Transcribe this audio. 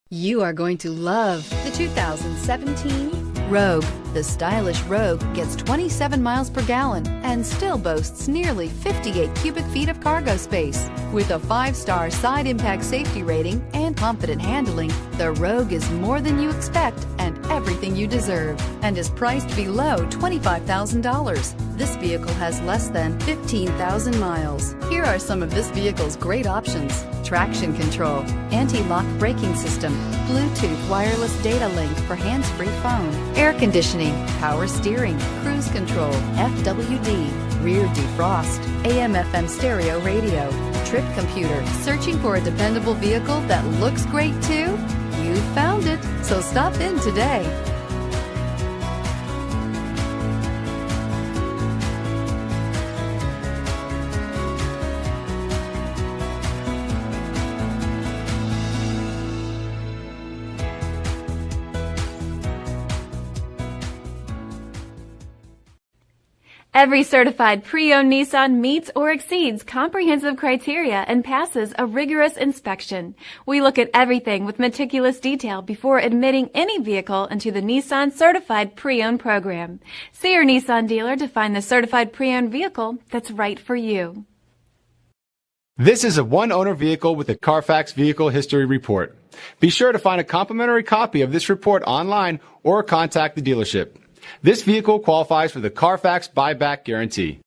You are going to love the 2017 Rogue. The stylish Rogue gets 27 miles per gallon and still boasts nearly 58 cubic feet of cargo space. With a 5-star side impact safety rating and confident handling, the Rogue is more than you expect and everything you deserve, and is priced below $25,000. This vehicle has less than 15,000 miles. Here are some of this vehicle's great options: traction control, anti-lock braking system, Bluetooth wireless data link for hands-free phone, air conditioning, power steering, cruise control, FWD, rear defrost, AM/FM stereo radio, trip computer. Searching for a dependable vehicle that looks great too? You found it, so stop in today. Every certified pre-owned Nissan meets or exceeds comprehensive criteria and passes a rigorous inspection. We look at everything with meticulous detail before admitting any vehicle into the Nissan Certified Pre-Owned program. See your Nissan dealer to find the certified pre-owned vehicle that's right for you. This is a one-owner vehicle with a Carfax Vehicle History Report. Be sure to find a complimentary copy of this report online or contact the dealership. This vehicle qualifies for the Carfax Buyback Guarantee.